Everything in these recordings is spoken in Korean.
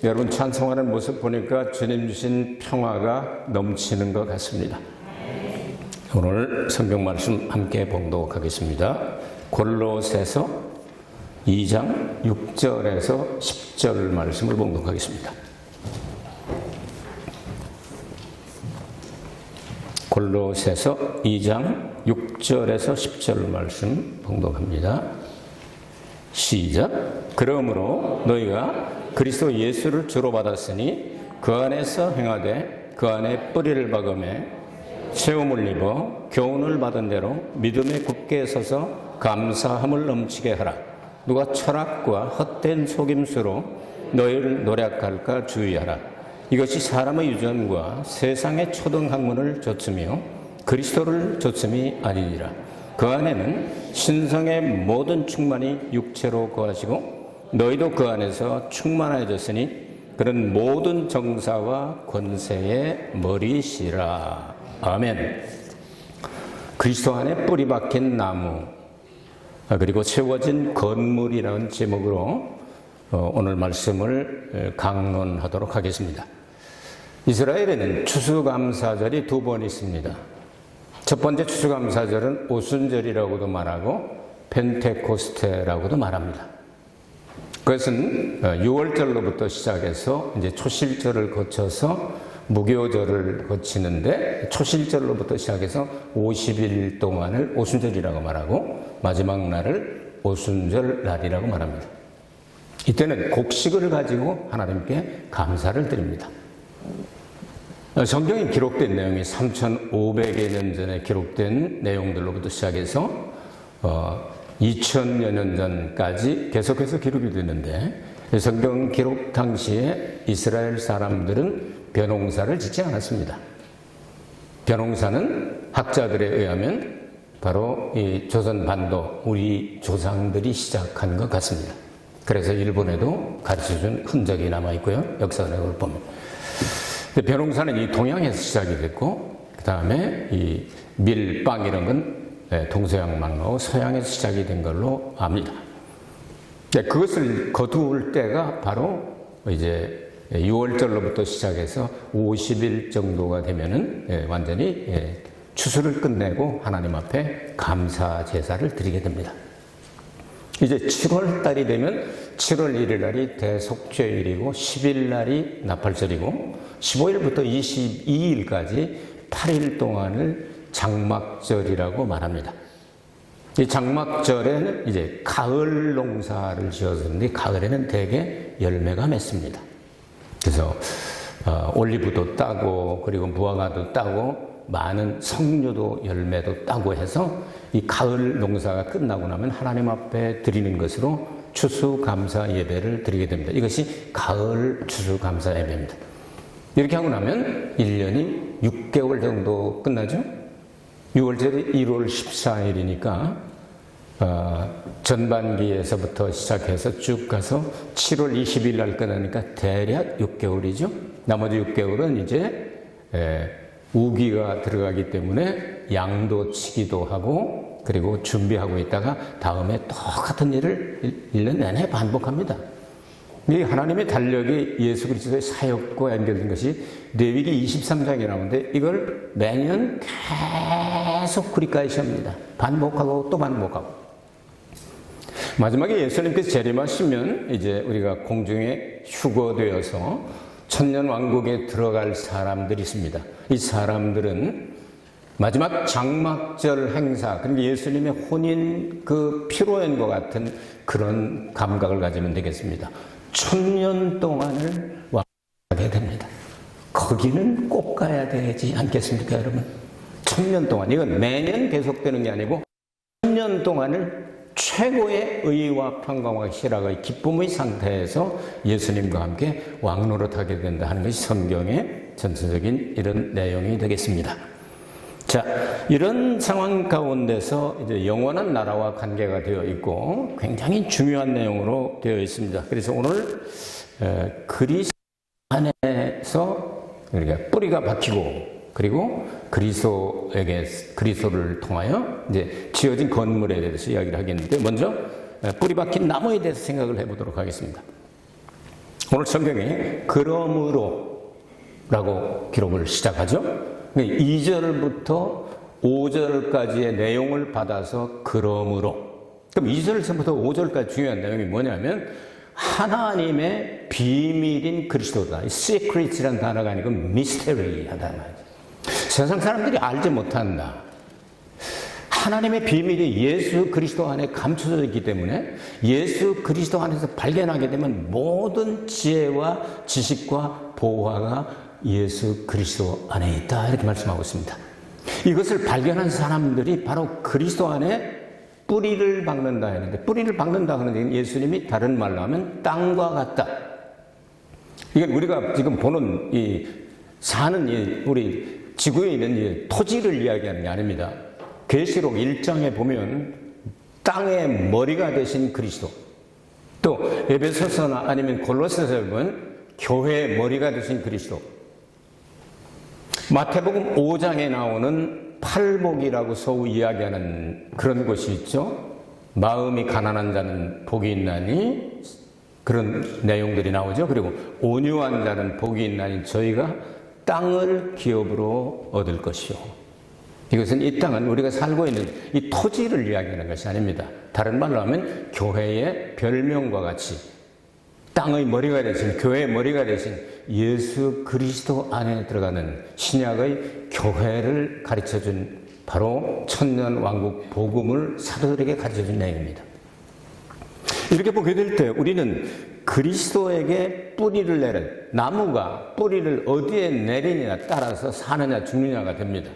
여러분 찬송하는 모습 보니까 주님 주신 평화가 넘치는 것 같습니다. 오늘 성경 말씀 함께 봉독하겠습니다. 골로새서 2장 6절에서 10절 말씀을 봉독하겠습니다. 골로새서 2장 6절에서 10절 말씀 봉독합니다. 시작. 그러므로 너희가 그리스도 예수를 주로 받았으니 그 안에서 행하되 그 안에 뿌리를 박음에 세움을 입어 교훈을 받은 대로 믿음에 굳게 서서 감사함을 넘치게 하라. 누가 철학과 헛된 속임수로 너희를 노략할까 주의하라. 이것이 사람의 유전과 세상의 초등학문을 좇으며 그리스도를 좇음이 아니니라. 그 안에는 신성의 모든 충만이 육체로 거하시고 너희도 그 안에서 충만해졌으니 그런 모든 정사와 권세의 머리시라. 아멘. 그리스도 안에 뿌리 박힌 나무 그리고 세워진 건물이라는 제목으로 오늘 말씀을 강론하도록 하겠습니다. 이스라엘에는 추수감사절이 두 번 있습니다. 첫 번째 추수감사절은 오순절이라고도 말하고 펜테코스테라고도 말합니다. 그것은 6월절로부터 시작해서 이제 초실절을 거쳐서 무교절을 거치는데 초실절로부터 시작해서 50일 동안을 오순절이라고 말하고 마지막 날을 오순절 날이라고 말합니다. 이때는 곡식을 가지고 하나님께 감사를 드립니다. 성경에 기록된 내용이 3,500여 년 전에 기록된 내용들로부터 시작해서 2000여 년 전까지 계속해서 기록이 되는데 성경 기록 당시에 이스라엘 사람들은 벼농사를 짓지 않았습니다. 벼농사는 학자들에 의하면 바로 이 조선 반도 우리 조상들이 시작한 것 같습니다. 그래서 일본에도 가르쳐준 흔적이 남아있고요. 역사적으로 보면. 벼농사는 이 동양에서 시작이 됐고 그 다음에 이 밀, 빵 이런 건 동서양 막로 서양에서 시작이 된 걸로 압니다. 그것을 거두을 때가 바로 이제 6월절로부터 시작해서 50일 정도가 되면은 완전히 추수를 끝내고 하나님 앞에 감사 제사를 드리게 됩니다. 이제 7월 달이 되면 7월 1일 날이 대속죄일이고 10일 날이 나팔절이고 15일부터 22일까지 8일 동안을 장막절이라고 말합니다. 이 장막절에는 이제 가을 농사를 지었는데 가을에는 대개 열매가 맺습니다. 그래서 올리브도 따고 그리고 무화과도 따고 많은 석류도 열매도 따고 해서 이 가을 농사가 끝나고 나면 하나님 앞에 드리는 것으로 추수감사 예배를 드리게 됩니다. 이것이 가을 추수감사 예배입니다. 이렇게 하고 나면 1년이 6개월 정도 끝나죠. 6월절이 1월 14일이니까 전반기에서부터 시작해서 쭉 가서 7월 20일 날 끝나니까 대략 6개월이죠. 나머지 6개월은 이제 우기가 들어가기 때문에 양도 치기도 하고 그리고 준비하고 있다가 다음에 똑같은 일을 1년 내내 반복합니다. 이 하나님의 달력이 예수 그리스도의 사역과 연결된 것이 레위기 23장에 나오는데 이걸 매년 계속繰리까지 합니다. 반복하고 또 반복하고. 마지막에 예수님께서 재림하시면 이제 우리가 공중에 휴거되어서 천년왕국에 들어갈 사람들이 있습니다. 이 사람들은 마지막 장막절 행사, 그러니까 예수님의 혼인 그 피로연과 같은 그런 감각을 가지면 되겠습니다. 1000년 동안을 왕하게 됩니다. 거기는 꼭 가야 되지 않겠습니까, 여러분? 1000년 동안. 이건 매년 계속되는 게 아니고 1000년 동안을 최고의 의와 평강과 희락의 기쁨의 상태에서 예수님과 함께 왕노릇하게 된다 하는 것이 성경의 전체적인 이런 내용이 되겠습니다. 자, 이런 상황 가운데서 이제 영원한 나라와 관계가 되어 있고 굉장히 중요한 내용으로 되어 있습니다. 그래서 오늘 그리스도 안에서 그러니까 뿌리가 박히고 그리고 그리스도를 통하여 이제 지어진 건물에 대해서 이야기를 하겠는데 먼저 뿌리 박힌 나무에 대해서 생각을 해보도록 하겠습니다. 오늘 성경에 그러므로 라고 기록을 시작하죠. 2절부터 5절까지의 내용을 받아서 그러므로. 그럼 2절부터 5절까지 중요한 내용이 뭐냐면 하나님의 비밀인 그리스도다. secret이라는 단어가 아니고 mystery하다 말이죠. 세상 사람들이 알지 못한다. 하나님의 비밀이 예수 그리스도 안에 감춰져 있기 때문에 예수 그리스도 안에서 발견하게 되면 모든 지혜와 지식과 보화가 예수 그리스도 안에 있다. 이렇게 말씀하고 있습니다. 이것을 발견한 사람들이 바로 그리스도 안에 뿌리를 박는다 했는데, 뿌리를 박는다 하는 예수님이 다른 말로 하면 땅과 같다. 이건 우리가 지금 보는 사는 우리 지구에 있는 토지를 이야기하는 게 아닙니다. 계시록 1장에 보면 땅의 머리가 되신 그리스도, 또 에베소서나 아니면 골로새서에 보면 교회의 머리가 되신 그리스도, 마태복음 5장에 나오는 팔복이라고 소위 이야기하는 그런 곳이 있죠. 마음이 가난한 자는 복이 있나니, 그런 내용들이 나오죠. 그리고 온유한 자는 복이 있나니 저희가 땅을 기업으로 얻을 것이요. 이것은 이 땅은 우리가 살고 있는 이 토지를 이야기하는 것이 아닙니다. 다른 말로 하면 교회의 별명과 같이 땅의 머리가 되신, 교회의 머리가 되신 예수 그리스도 안에 들어가는 신약의 교회를 가르쳐준 바로 천년왕국 복음을 사도들에게 가르쳐준 내용입니다. 이렇게 보게 될 때 우리는 그리스도에게 뿌리를 내린 나무가 뿌리를 어디에 내리느냐에 따라서 사느냐 죽느냐가 됩니다.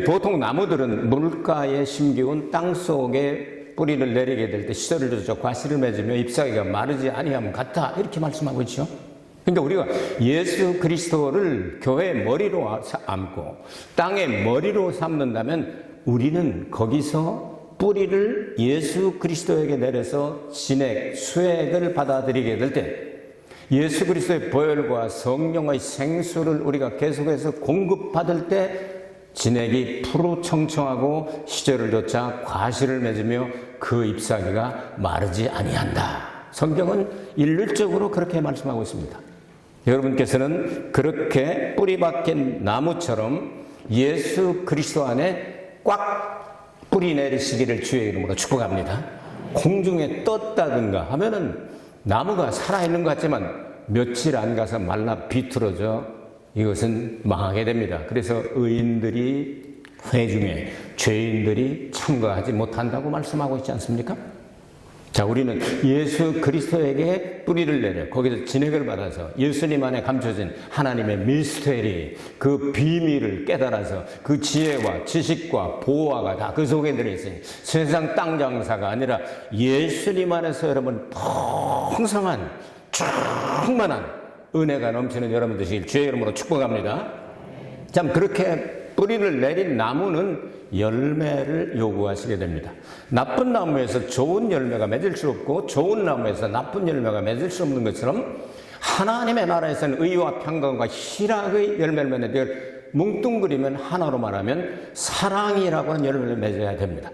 보통 나무들은 물가에 심기운 땅 속에 뿌리를 내리게 될 때 시절을 져서 과실을 맺으며 잎사귀가 마르지 아니하면 같다. 이렇게 말씀하고 있죠. 그러니까 우리가 예수 그리스도를 교회의 머리로 삼고 땅의 머리로 삼는다면 우리는 거기서 뿌리를 예수 그리스도에게 내려서 진액, 수액을 받아들이게 될 때 예수 그리스도의 보혈과 성령의 생수를 우리가 계속해서 공급받을 때 진액이 푸르청청하고 시절을 좇아 과실을 맺으며 그 잎사귀가 마르지 아니한다. 성경은 일률적으로 그렇게 말씀하고 있습니다. 여러분께서는 그렇게 뿌리 박힌 나무처럼 예수 그리스도 안에 꽉 뿌리 내리시기를 주의 이름으로 축복합니다. 공중에 떴다든가 하면은 나무가 살아있는 것 같지만 며칠 안 가서 말라 비틀어져 이것은 망하게 됩니다. 그래서 의인들이 회중에 죄인들이 참가하지 못한다고 말씀하고 있지 않습니까? 자, 우리는 예수 그리스도에게 뿌리를 내려 거기서 진액을 받아서 예수님 안에 감춰진 하나님의 미스테리, 그 비밀을 깨달아서 그 지혜와 지식과 보화가 다 그 속에 들어있으니 세상 땅 장사가 아니라 예수님 안에서 여러분 풍성한 충만한 은혜가 넘치는 여러분 되시길 주의 이름으로 축복합니다. 참 그렇게 뿌리를 내린 나무는 열매를 요구하시게 됩니다. 나쁜 나무에서 좋은 열매가 맺을 수 없고 좋은 나무에서 나쁜 열매가 맺을 수 없는 것처럼 하나님의 나라에서는 의와 평강과 희락의 열매를 맺는 뭉뚱그리면 하나로 말하면 사랑이라고 하는 열매를 맺어야 됩니다.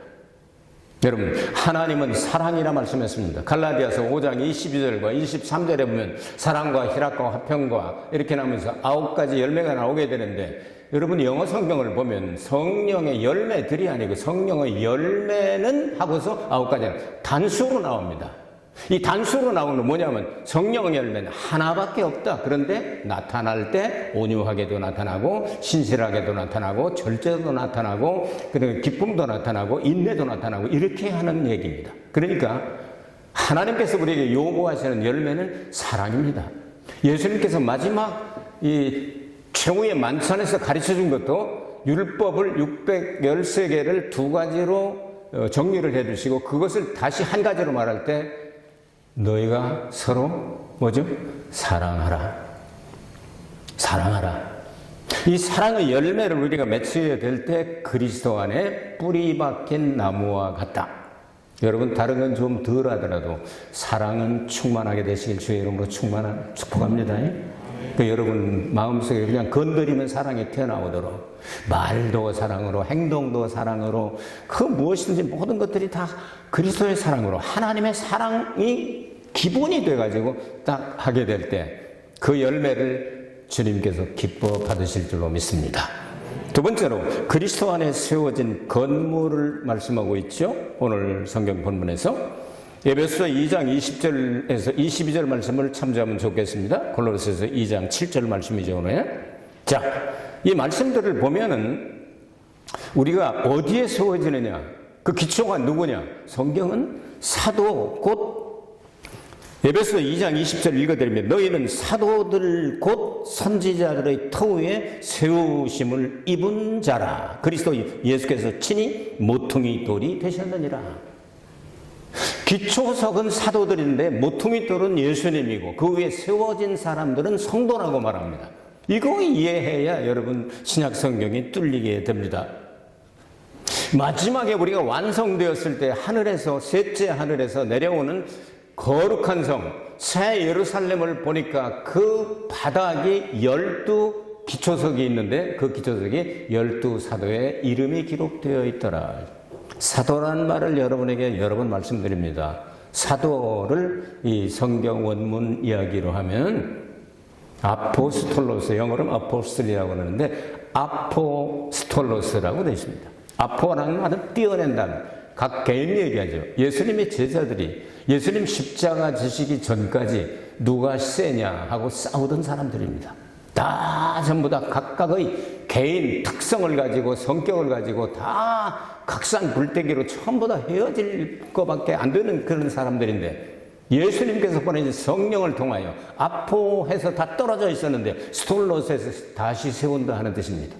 여러분, 하나님은 사랑이라 말씀했습니다. 갈라디아서 5장 22절과 23절에 보면 사랑과 희락과 화평과 이렇게 나오면서 9가지 열매가 나오게 되는데 여러분 영어 성경을 보면 성령의 열매들이 아니고 성령의 열매는 하고서 9가지는 단수로 나옵니다. 이 단수로 나오는 건 뭐냐면 성령의 열매는 하나밖에 없다. 그런데 나타날 때 온유하게도 나타나고 신실하게도 나타나고 절제도 나타나고 그리고 기쁨도 나타나고 인내도 나타나고 이렇게 하는 얘기입니다. 그러니까 하나님께서 우리에게 요구하시는 열매는 사랑입니다. 예수님께서 마지막 이 최후의 만찬에서 가르쳐준 것도 율법을 613개를 2가지로 정리를 해주시고 그것을 다시 한 가지로 말할 때 너희가 서로 뭐죠? 사랑하라. 사랑하라. 이 사랑의 열매를 우리가 맺어야 될 때 그리스도 안에 뿌리 박힌 나무와 같다. 여러분 다른 건 좀 덜 하더라도 사랑은 충만하게 되시길 주의 이름으로 축복합니다. 그 여러분 마음속에 그냥 건드리면 사랑이 튀어나오도록 말도 사랑으로 행동도 사랑으로 그 무엇이든지 모든 것들이 다 그리스도의 사랑으로 하나님의 사랑이 기본이 돼가지고 딱 하게 될 때 그 열매를 주님께서 기뻐 받으실 줄로 믿습니다. 두 번째로 그리스도 안에 세워진 건물을 말씀하고 있죠. 오늘 성경 본문에서 에베소 2장 20절에서 22절 말씀을 참조하면 좋겠습니다. 골로새서 2장 7절 말씀이죠. 오늘. 자, 이 말씀들을 보면은 우리가 어디에 세워지느냐, 그 기초가 누구냐? 성경은 사도 곧 에베소 2장 20절 읽어드리면 너희는 사도들 곧 선지자들의 터 위에 세우심을 입은 자라. 그리스도 예수께서 친히 모퉁이 돌이 되셨느니라. 기초석은 사도들인데 모퉁이 돌은 예수님이고 그 위에 세워진 사람들은 성도라고 말합니다. 이거 이해해야 여러분 신약 성경이 뚫리게 됩니다. 마지막에 우리가 완성되었을 때 하늘에서 셋째 하늘에서 내려오는 거룩한 성 새 예루살렘을 보니까 그 바닥이 12 기초석이 있는데 그 기초석이 12사도의 이름이 기록되어 있더라. 사도라는 말을 여러분에게 여러 번 말씀드립니다. 사도를 이 성경 원문 이야기로 하면 아포스톨로스, 영어로는 아포스톨이라고 하는데 아포스톨로스라고 되어 있습니다. 아포라는 말은 띄어낸다는, 각 개인이 얘기하죠. 예수님의 제자들이 예수님 십자가 지시기 전까지 누가 세냐 하고 싸우던 사람들입니다. 다 전부 다 각각의 개인 특성을 가지고 성격을 가지고 다 각산 불태기로 전부 다 헤어질 것밖에 안 되는 그런 사람들인데 예수님께서 보내신 성령을 통하여 아포해서 다 떨어져 있었는데 스톨로스에서 다시 세운다 하는 뜻입니다.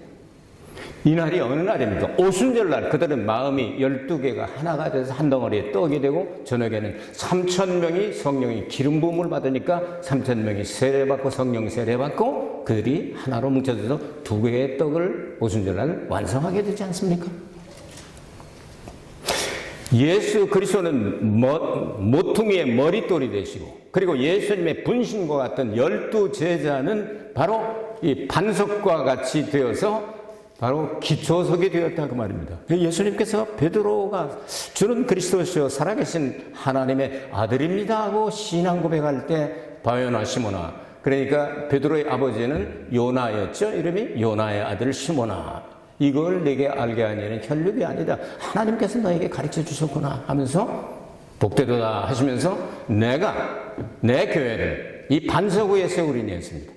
이 날이 어느 날입니까? 오순절날 그들은 마음이 12개가 하나가 돼서 한 덩어리에 떡이 되고 저녁에는 3,000명이 성령의 기름 부음을 받으니까 3,000명이 세례받고 성령 세례받고 그들이 하나로 뭉쳐져서 2개의 떡을 오순절날 완성하게 되지 않습니까? 예수 그리스도는 모퉁이의 머릿돌이 되시고 그리고 예수님의 분신과 같은 12제자는 바로 이 반석과 같이 되어서 바로 기초석이 되었다 그 말입니다. 예수님께서 베드로가 주는 그리스도시요 살아계신 하나님의 아들입니다 하고 신앙 고백할 때 바요나 시모나, 그러니까 베드로의 아버지는 요나였죠. 이름이 요나의 아들 시모나, 이걸 내게 알게 하니는 혈육이 아니다, 하나님께서 너에게 가르쳐 주셨구나 하면서 복되도다 하시면서 내가 내 교회를 이 반석 위에 세우리니 했습니다.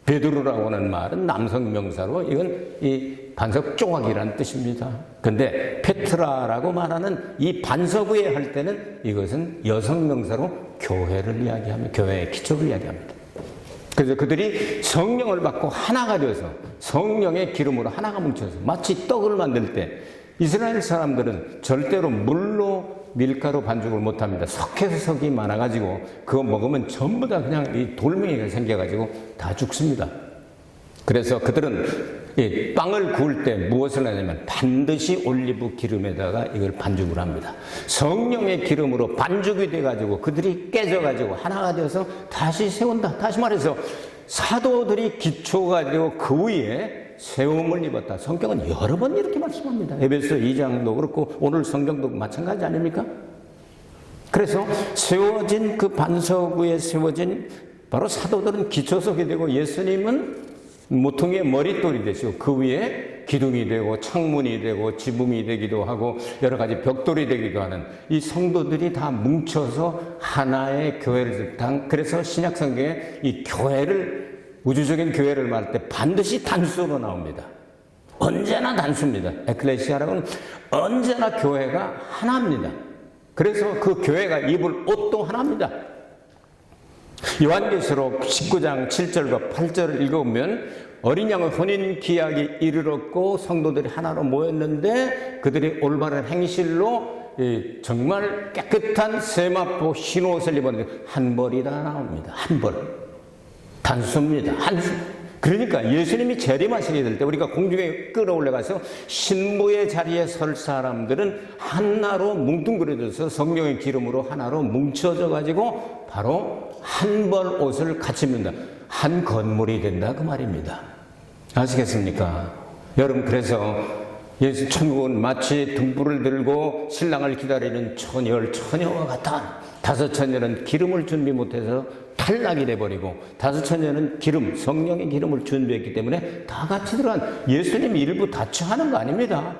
베드로라고 하는 말은 남성 명사로 이건 이 반석 조각이라는 뜻입니다. 근데 페트라라고 말하는 이 반석 위에 할 때는 이것은 여성 명사로 교회를 이야기하며 교회의 기초를 이야기합니다. 그래서 그들이 성령을 받고 하나가 되어서 성령의 기름으로 하나가 뭉쳐서 마치 떡을 만들 때 이스라엘 사람들은 절대로 물로 밀가루 반죽을 못합니다. 석회석이 많아가지고 그거 먹으면 전부 다 그냥 이 돌멩이가 생겨가지고 다 죽습니다. 그래서 그들은 이 빵을 구울 때 무엇을 하냐면 반드시 올리브 기름에다가 이걸 반죽을 합니다. 성령의 기름으로 반죽이 돼가지고 그들이 깨져가지고 하나가 되어서 다시 세운다. 다시 말해서 사도들이 기초가 되고 그 위에 세움을 입었다. 성경은 여러 번 이렇게 말씀합니다. 에베소 2장도 그렇고 오늘 성경도 마찬가지 아닙니까? 그래서 세워진 그 반석 위에 세워진 바로 사도들은 기초석이 되고 예수님은 모퉁이의 머릿돌이 되시고 그 위에 기둥이 되고 창문이 되고 지붕이 되기도 하고 여러 가지 벽돌이 되기도 하는 이 성도들이 다 뭉쳐서 하나의 교회를 그래서 신약 성경에 이 교회를 우주적인 교회를 말할 때 반드시 단수로 나옵니다. 언제나 단수입니다. 에클레시아라고는 언제나 교회가 하나입니다. 그래서 그 교회가 입을 옷도 하나입니다. 요한계시록 19장 7절과 8절을 읽어보면 어린 양의 혼인 기약이 이르렀고 성도들이 하나로 모였는데 그들이 올바른 행실로 정말 깨끗한 세마포 흰 옷을 입었는데 한 벌이다 나옵니다. 한 벌. 단수입니다. 그러니까 예수님이 재림하시게 될 때 우리가 공중에 끌어올라가서 신부의 자리에 설 사람들은 하나로 뭉뚱그려져서 성령의 기름으로 하나로 뭉쳐져 가지고 바로 한 벌 옷을 같이 입는다. 한 건물이 된다 그 말입니다. 아시겠습니까? 여러분, 그래서 예수 천국은 마치 등불을 들고 신랑을 기다리는 처녀와 같다. 다섯 처녀는 기름을 준비 못해서 탈락이 돼버리고, 다섯 처녀는 기름, 성령의 기름을 준비했기 때문에 다 같이 들어간, 예수님 일부 다처하는 거 아닙니다.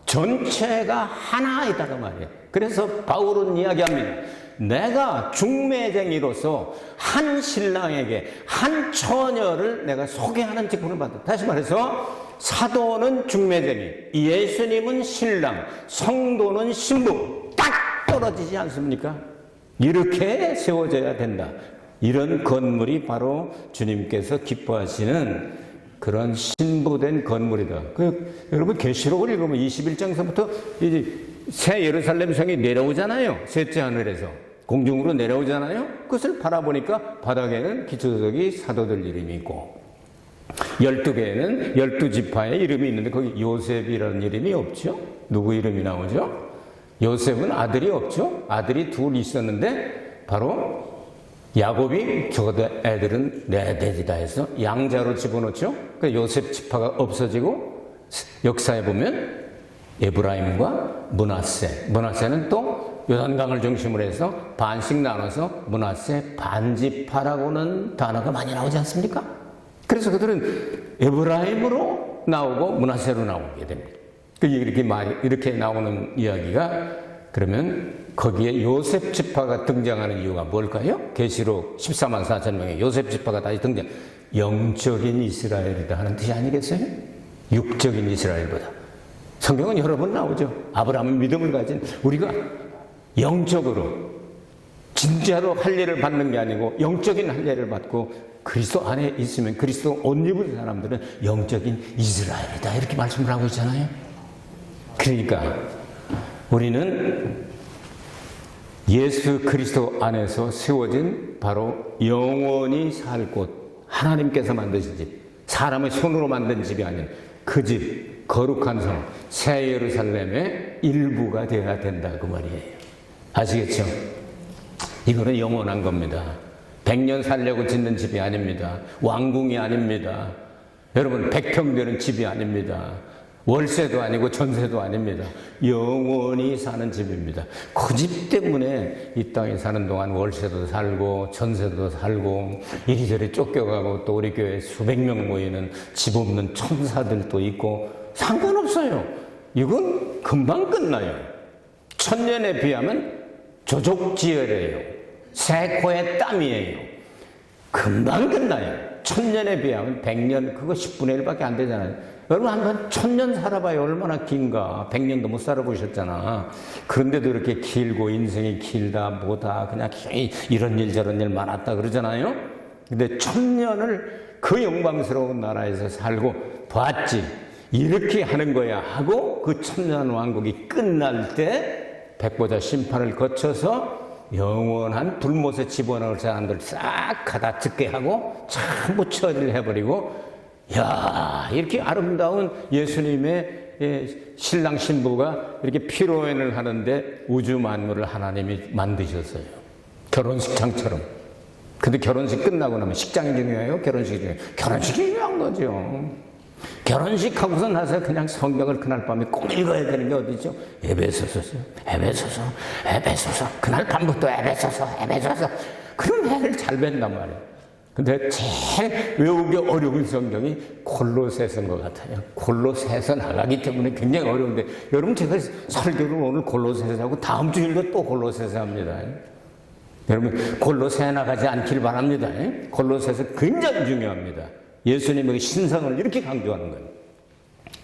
전체가 하나이다가 말이에요. 그래서 바울은 이야기합니다. 내가 중매쟁이로서 한 신랑에게 한 처녀를 내가 소개하는 직분을 받았다. 다시 말해서 사도는 중매쟁이, 예수님은 신랑, 성도는 신부. 딱 떨어지지 않습니까? 이렇게 세워져야 된다. 이런 건물이 바로 주님께서 기뻐하시는 그런 신부된 건물이다. 여러분 계시록을 읽으면 21장서부터 이제 새 예루살렘 성이 내려오잖아요. 셋째 하늘에서 공중으로 내려오잖아요. 그것을 바라보니까 바닥에는 기초석이 사도들 이름이 있고, 12개에는 12지파의 이름이 있는데 거기 요셉이라는 이름이 없죠. 누구 이름이 나오죠? 요셉은 아들이 없죠. 아들이 둘 있었는데 바로 야곱이 저거 애들은 내 돼지다 해서 양자로 집어넣죠. 그 요셉 지파가 없어지고 역사에 보면 에브라임과 므낫세는 또 요단강을 중심으로 해서 반씩 나눠서 므낫세 반지파라고는 단어가 많이 나오지 않습니까? 그래서 그들은 에브라임으로 나오고 므낫세로 나오게 됩니다. 이렇게 나오는 이야기가, 그러면 거기에 요셉 지파가 등장하는 이유가 뭘까요? 계시록 14만 4천 명의 요셉 지파가 다시 등장. 영적인 이스라엘이다 하는 뜻이 아니겠어요? 육적인 이스라엘보다. 성경은 여러 번 나오죠. 아브라함은 믿음을 가진, 우리가 영적으로 진짜로 할례를 받는 게 아니고 영적인 할례를 받고 그리스도 안에 있으면, 그리스도 옷 입은 사람들은 영적인 이스라엘이다 이렇게 말씀을 하고 있잖아요. 그러니까 우리는 예수 그리스도 안에서 세워진 바로 영원히 살 곳, 하나님께서 만드신 집, 사람의 손으로 만든 집이 아닌 그 집, 거룩한 성, 새 예루살렘의 일부가 되어야 된다 그 말이에요. 아시겠죠? 이거는 영원한 겁니다. 100년 살려고 짓는 집이 아닙니다. 왕궁이 아닙니다. 여러분 100평 되는 집이 아닙니다. 월세도 아니고 전세도 아닙니다. 영원히 사는 집입니다. 그 집 때문에 이 땅에 사는 동안 월세도 살고 전세도 살고 이리저리 쫓겨가고, 또 우리 교회에 수백 명 모이는 집 없는 천사들도 있고 상관없어요. 이건 금방 끝나요. 천년에 비하면 조족지혈이에요. 새 코의 땀이에요. 금방 끝나요. 천년에 비하면 100년, 그거 10분의 1밖에 안 되잖아요. 여러분 한번 1000년 살아봐요. 얼마나 긴가. 100년도 못 살아보셨잖아. 그런데도 이렇게 길고 인생이 길다 뭐다 그냥 이런 일 저런 일 많았다 그러잖아요. 근데 1000년을 그 영광스러운 나라에서 살고 봤지. 이렇게 하는 거야 하고 그 1000년 왕국이 끝날 때 백보자 심판을 거쳐서 영원한 불못에 집어넣을 사람들 싹 가다 죽게 하고 전부 처리를 해버리고, 야, 이렇게 아름다운 예수님의 신랑 신부가 이렇게 피로연을 하는데 우주 만물을 하나님이 만드셨어요. 결혼식장처럼. 근데 결혼식 끝나고 나면 식장이 중요해요? 결혼식이 중요해요? 결혼식이 중요한 거죠. 결혼식 하고서 나서 그냥 성경을 그날 밤에 꼭 읽어야 되는 게 어디죠? 에베소서. 그날 밤부터 에베소서. 그럼 애를 잘 뵌단 말이에요. 근데 제일 외우기 어려운 성경이 골로새서인 것 같아요. 골로새서 나가기 때문에 굉장히 어려운데, 여러분 제가 설교를 오늘 골로새서 하고 다음 주일도 또 골로새서 합니다. 여러분 골로새 나가지 않길 바랍니다. 골로새서 굉장히 중요합니다. 예수님의 신성을 이렇게 강조하는 거예요.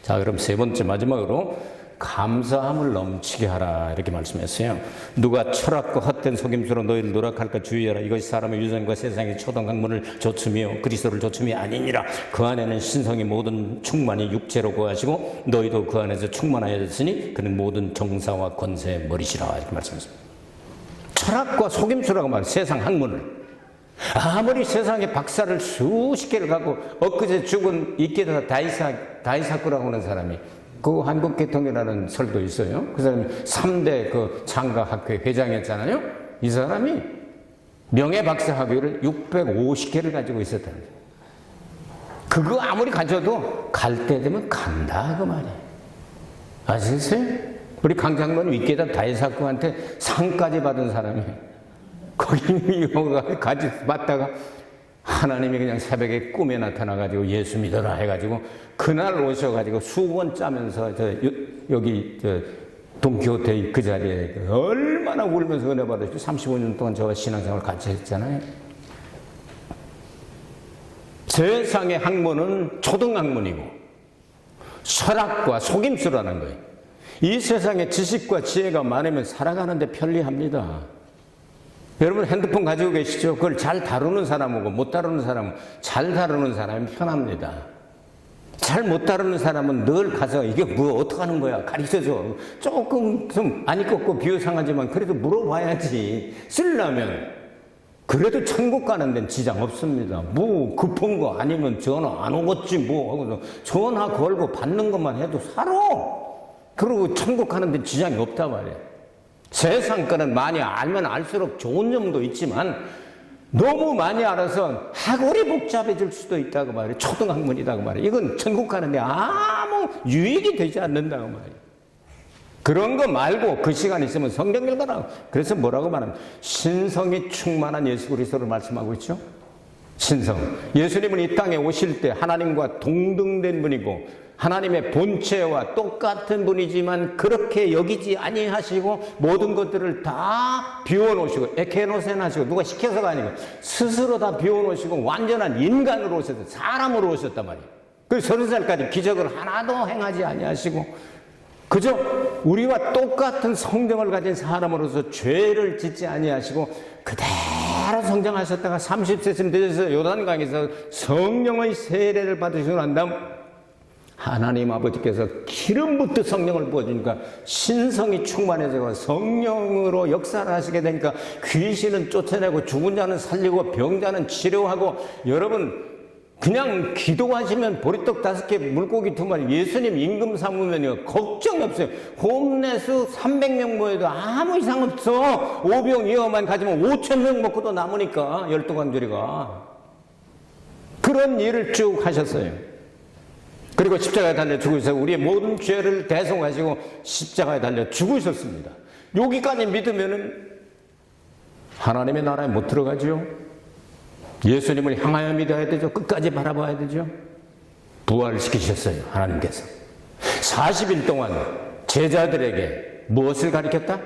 자, 그럼 세 번째 마지막으로 감사함을 넘치게 하라 이렇게 말씀했어요. 누가 철학과 헛된 속임수로 너희를 노력할까 주의하라. 이것이 사람의 유전과 세상의 초등학문을 조춤이요 그리스도를 조춤이 아니니라. 그 안에는 신성의 모든 충만이 육체로 거하시고 너희도 그 안에서 충만하였으니 그는 모든 정사와 권세의 머리시라 이렇게 말씀했습니다. 철학과 속임수라고 말해요. 세상 학문을. 아무리 세상에 박사를 수십 개를 갖고 엊그제 죽은 이케다 다이사쿠라고 하는 사람이, 그 한국계통이라는 설도 있어요. 그 사람이 3대 그 장가학회 회장이었잖아요. 이 사람이 명예박사 학위를 650개를 가지고 있었다는 거예요. 그거 아무리 가져도 갈 때 되면 간다 그 말이에요. 아시겠어요? 우리 강장로는 이케다 다이사쿠한테 상까지 받은 사람이에요. 거기 이거가 가지 맞다가 하나님이 그냥 새벽에 꿈에 나타나가지고 예수 믿어라 해가지고 그날 오셔가지고 수건 짜면서 여기 돈키호테 그 자리에 얼마나 울면서 은혜 받았죠. 35년 동안 저와 신앙생활 같이 했잖아요. 세상의 학문은 초등학문이고 철학과 속임수라는 거예요. 이 세상에 지식과 지혜가 많으면 살아가는데 편리합니다. 여러분 핸드폰 가지고 계시죠? 그걸 잘 다루는 사람하고 못 다루는 사람은 잘 다루는 사람이 편합니다. 잘 못 다루는 사람은 늘 가서 이게 뭐 어떻게 하는 거야 가르쳐줘. 조금 좀 안 익었고 비유상하지만 그래도 물어봐야지. 쓰려면 그래도 천국 가는 데는 지장 없습니다. 뭐 급한 거 아니면 전화 안 오겠지 뭐 하고서 전화 걸고 받는 것만 해도 살아. 그리고 천국 가는 데 지장이 없단 말이에요. 세상 거는 많이 알면 알수록 좋은 점도 있지만 너무 많이 알아서 학월이 복잡해질 수도 있다고 말이에요. 초등학문이라고 말이에요. 이건 천국 가는데 아무 유익이 되지 않는다고 말이에요. 그런 거 말고 그 시간 있으면 성경 읽어라. 그래서 뭐라고 말합니까? 신성이 충만한 예수 그리스도를 말씀하고 있죠. 신성. 예수님은 이 땅에 오실 때 하나님과 동등된 분이고 하나님의 본체와 똑같은 분이지만 그렇게 여기지 아니하시고 모든 것들을 다 비워놓으시고 에케노센 하시고 누가 시켜서가 아니고 스스로 다 비워놓으시고 완전한 인간으로 오셨어요. 사람으로 오셨단 말이에요. 그래서 30살까지 기적을 하나도 행하지 아니하시고 그저 우리와 똑같은 성정을 가진 사람으로서 죄를 짓지 아니하시고 그대로 성장하셨다가 30세쯤 되셔서 요단강에서 성령의 세례를 받으시고 난 다음 하나님 아버지께서 기름 붓듯 성령을 부어주니까 신성이 충만해져서 성령으로 역사를 하시게 되니까 귀신은 쫓아내고 죽은 자는 살리고 병자는 치료하고 여러분 그냥 기도하시면 보리떡 5개 물고기 2마리 예수님 임금 삼으면요 걱정이 없어요. 홈레스 300명 모여도 아무 이상 없어. 오병이어만 가지면 5,000명 먹고도 남으니까 12관절이가 그런 일을 쭉 하셨어요. 그리고 십자가에 달려 죽으셔서 우리의 모든 죄를 대속하시고 십자가에 달려 죽으셨습니다. 여기까지 믿으면은 하나님의 나라에 못 들어가죠. 예수님을 향하여 믿어야 되죠. 끝까지 바라봐야 되죠. 부활시키셨어요. 하나님께서 40일 동안 제자들에게 무엇을 가르쳤다?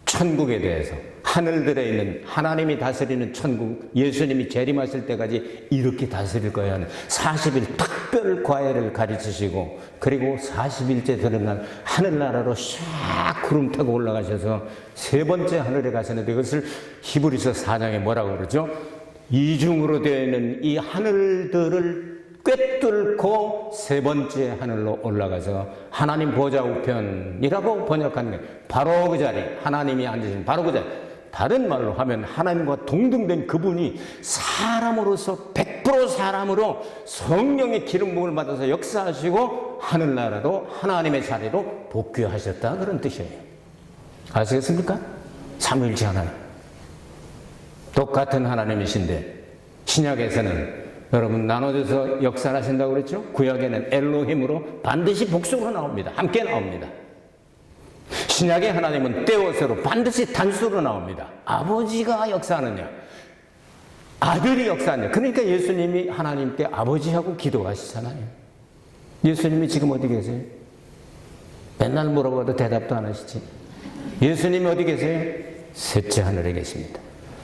천국에 대해서 하늘들에 있는 하나님이 다스리는 천국 예수님이 재림하실 때까지 이렇게 다스릴 거야 하는 40일 특별 과외를 가르치시고 그리고 40일째 되는 날 하늘나라로 샥 구름 타고 올라가셔서 세 번째 하늘에 가시는데 이것을 히브리서 4장에 뭐라고 그러죠? 이중으로 되어 있는 이 하늘들을 꿰뚫고 세 번째 하늘로 올라가서 하나님 보좌 우편이라고 번역하는 게 바로 그 자리 하나님이 앉으신 바로 그 자리 다른 말로 하면 하나님과 동등된 그분이 사람으로서 100% 사람으로 성령의 기름 부음을 받아서 역사하시고 하늘나라도 하나님의 자리로 복귀하셨다 그런 뜻이에요. 아시겠습니까? 삼위일체 하나님 똑같은 하나님이신데 신약에서는 여러분 나눠져서 역사를 하신다고 그랬죠? 구약에는 엘로힘으로 반드시 복수로 나옵니다. 함께 나옵니다. 신약의 하나님은 떼어서로 반드시 단수로 나옵니다. 아버지가 역사하느냐 아들이 역사하느냐 그러니까 예수님이 하나님께 아버지하고 기도하시잖아요. 예수님이 지금 어디 계세요? 맨날 물어봐도 대답도 안 하시지. 예수님이 어디 계세요? 셋째 하늘에 계십니다.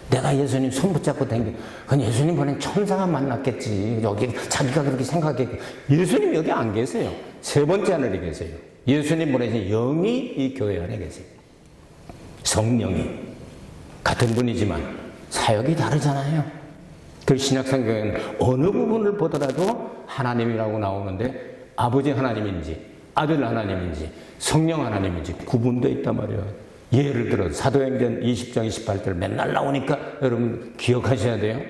내가 예수님 손 붙잡고 다니는 그건 예수님 보낸 천사가 만났겠지. 여기 자기가 그렇게 생각했고 예수님 여기 안 계세요. 세 번째 하늘에 계세요. 예수님 보내신 영이 이 교회 안에 계세요. 성령이 같은 분이지만 사역이 다르잖아요. 그 신약성경에는 어느 부분을 보더라도 하나님이라고 나오는데 아버지 하나님인지 아들 하나님인지 성령 하나님인지 구분되어 있단 말이에요. 예를 들어 사도행전 20장 28절 맨날 나오니까 여러분 기억하셔야 돼요.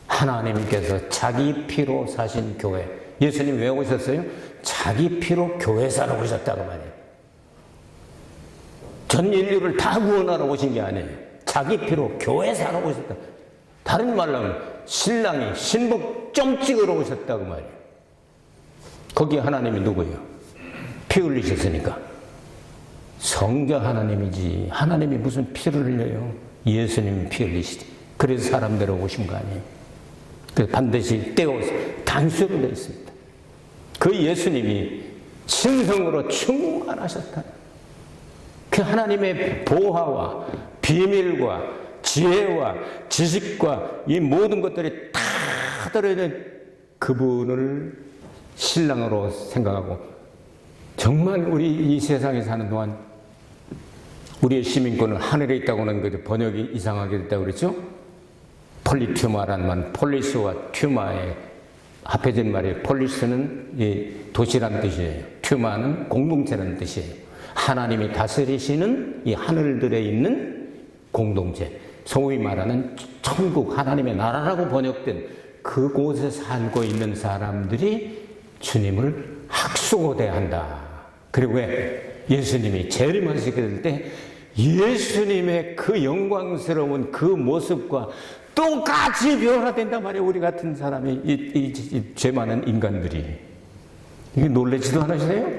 하나님께서 자기 피로 사신 교회. 예수님 왜 오셨어요? 자기 피로 교회 사러 오셨다고 말이에요. 전 인류를 다 구원하러 오신 게 아니에요. 자기 피로 교회 사러 오셨다. 다른 말로 하면 신랑이 신부 점 찍으러 오셨다고 말이에요. 거기 하나님이 누구예요? 피 흘리셨으니까. 성자 하나님이지 하나님이 무슨 피를 흘려요. 예수님 피 흘리시지. 그래서 사람대로 오신 거 아니에요. 그래서 반드시 떼어서 단수로 되어 있습니다. 그 예수님이 신성으로 충만하셨다. 그 하나님의 보화와 비밀과 지혜와 지식과 이 모든 것들이 다 들어있는 그분을 신랑으로 생각하고, 정말 우리 이 세상에 사는 동안 우리의 시민권은 하늘에 있다고 하는 거죠. 번역이 이상하게 됐다고 그랬죠. 폴리튜마라는 말, 폴리스와 튜마의 합해진 말이에요. 폴리스는 이 도시란 뜻이에요. 튜마는 공동체라는 뜻이에요. 하나님이 다스리시는 이 하늘들에 있는 공동체, 소위 말하는 천국, 하나님의 나라라고 번역된 그곳에 살고 있는 사람들이 주님을 학수고대해야 한다. 그리고 왜? 예수님이 재림하시게 될 때 예수님의 그 영광스러운 그 모습과 똑같이 변화된단 말이에요. 우리 같은 사람이, 이 죄 많은 인간들이. 이게 놀라지도 않으세요?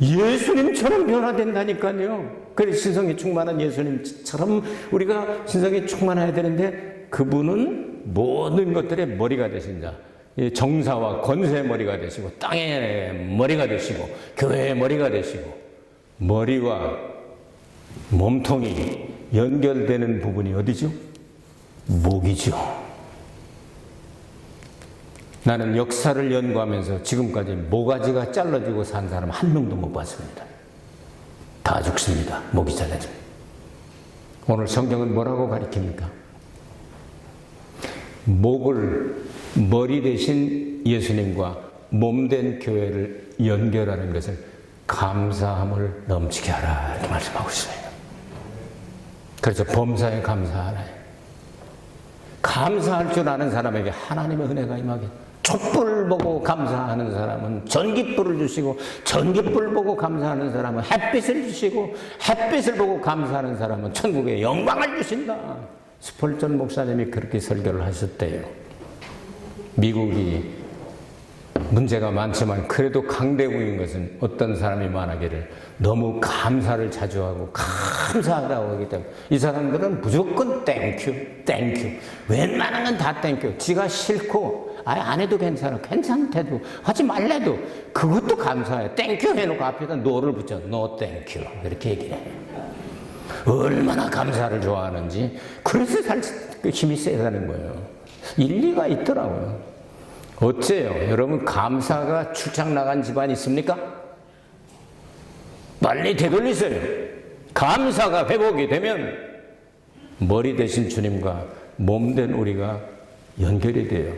예수님처럼 변화된다니까요. 그래서 신성이 충만한 예수님처럼 우리가 신성이 충만해야 되는데, 그분은 모든 것들의 머리가 되신 자, 정사와 권세의 머리가 되시고, 땅의 머리가 되시고, 교회의 머리가 되시고, 머리와 몸통이 연결되는 부분이 어디죠? 목이죠. 나는 역사를 연구하면서 지금까지 모가지가 잘라지고 산 사람 한 명도 못 봤습니다. 다 죽습니다. 목이 잘라집니다. 오늘 성경은 뭐라고 가르칩니까? 목을 머리 대신 예수님과 몸된 교회를 연결하는 것을 감사함을 넘치게 하라, 이렇게 말씀하고 있어요. 그래서 범사에 감사하라. 감사할 줄 아는 사람에게 하나님의 은혜가 임하게. 촛불 보고 감사하는 사람은 전깃불을 주시고, 전깃불 보고 감사하는 사람은 햇빛을 주시고, 햇빛을 보고 감사하는 사람은 천국의 영광을 주신다. 스펄전 목사님이 그렇게 설교를 하셨대요. 미국이 문제가 많지만 그래도 강대국인 것은 어떤 사람이 말하기를 너무 감사를 자주 하고 감사하다고 하기 때문에 이 사람들은 무조건 땡큐, 땡큐. 웬만한 건 다 땡큐. 지가 싫고 안 해도 괜찮아, 괜찮대도 하지 말래도 그것도 감사해. 땡큐 해놓고 앞에다 노를 붙여. 노 땡큐. 이렇게 얘기를 해. 얼마나 감사를 좋아하는지. 그래서 힘이 세다는 거예요. 일리가 있더라고요. 어째요? 여러분, 감사가 출장 나간 집안이 있습니까? 빨리 되돌리세요. 감사가 회복이 되면 머리 대신 주님과 몸된 우리가 연결이 돼요.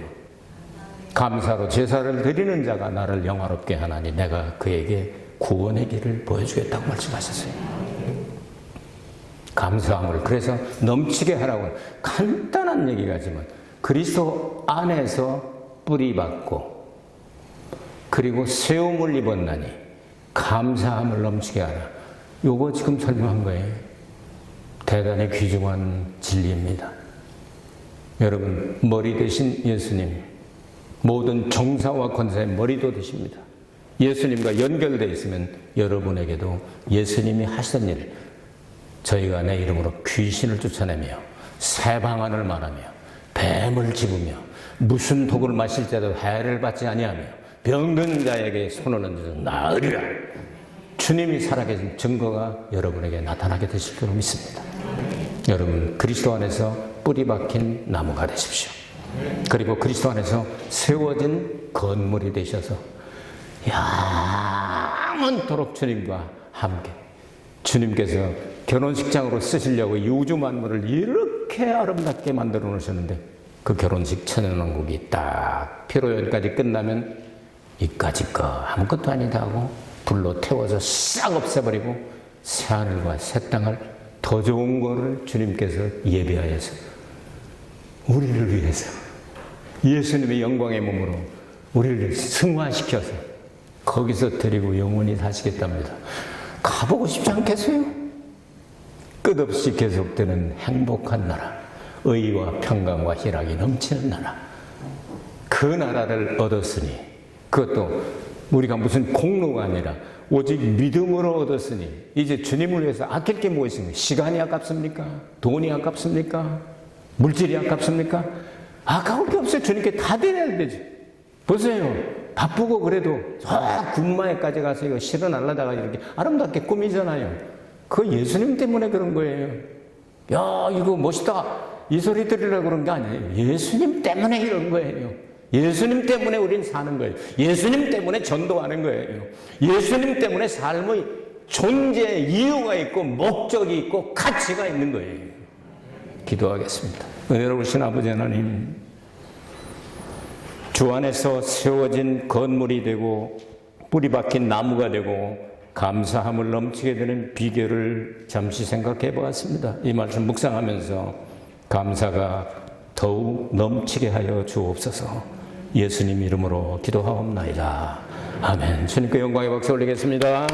감사로 제사를 드리는 자가 나를 영화롭게 하나니 내가 그에게 구원의 길을 보여주겠다고 말씀하셨어요. 감사함을 그래서 넘치게 하라고. 간단한 얘기 같지만 그리스도 안에서 뿌리받고 그리고 세움을 입었나니 감사함을 넘치게 하라. 요거 지금 설명한 거예요. 대단히 귀중한 진리입니다. 여러분, 머리 대신 예수님, 모든 정사와 권세의 머리도 되십니다. 예수님과 연결되어 있으면 여러분에게도 예수님이 하시던 일, 저희가 내 이름으로 귀신을 쫓아내며 새 방언을 말하며 뱀을 집으며 무슨 독을 마실 때도 해를 받지 아니하며 병든 자에게 손을 얹어서 나으리라. 주님이 살아계신 증거가 여러분에게 나타나게 되실 줄 믿습니다. 여러분, 그리스도 안에서 뿌리 박힌 나무가 되십시오. 그리고 그리스도 안에서 세워진 건물이 되셔서 영원토록 주님과 함께, 주님께서 결혼식장으로 쓰시려고 이 우주 만물을 이렇게 아름답게 만들어 놓으셨는데 그 결혼식 천연왕국이 딱 피로연까지 끝나면 이까짓 거 아무것도 아니다 하고 불로 태워서 싹 없애버리고 새하늘과 새 땅을 더 좋은 거를 주님께서 예배하여서 우리를 위해서 예수님의 영광의 몸으로 우리를 승화시켜서 거기서 데리고 영원히 사시겠답니다. 가보고 싶지 않겠어요? 끝없이 계속되는 행복한 나라, 의와 평강과 희락이 넘치는 나라, 그 나라를 얻었으니 그것도 우리가 무슨 공로가 아니라 오직 믿음으로 얻었으니 이제 주님을 위해서 아낄 게 무엇입니까? 시간이 아깝습니까? 돈이 아깝습니까? 물질이 아깝습니까? 아까울 게 없어요. 주님께 다 드려야 되지. 보세요. 바쁘고 그래도 저 군마에까지 가서 이거 실어 날라다가 이렇게 아름답게 꾸미잖아요. 그거 예수님 때문에 그런 거예요. 야, 이거 멋있다. 이 소리 들으려고 그런 게 아니에요. 예수님 때문에 이런 거예요. 예수님 때문에 우린 사는 거예요. 예수님 때문에 전도하는 거예요. 예수님 때문에 삶의 존재 이유가 있고 목적이 있고 가치가 있는 거예요. 기도하겠습니다. 은혜로우신 아버지 하나님, 주 안에서 세워진 건물이 되고 뿌리 박힌 나무가 되고 감사함을 넘치게 되는 비결을 잠시 생각해 보았습니다. 이 말씀 묵상하면서 감사가 더욱 넘치게 하여 주옵소서. 예수님 이름으로 기도하옵나이다. 아멘. 주님께 영광의 박수 올리겠습니다.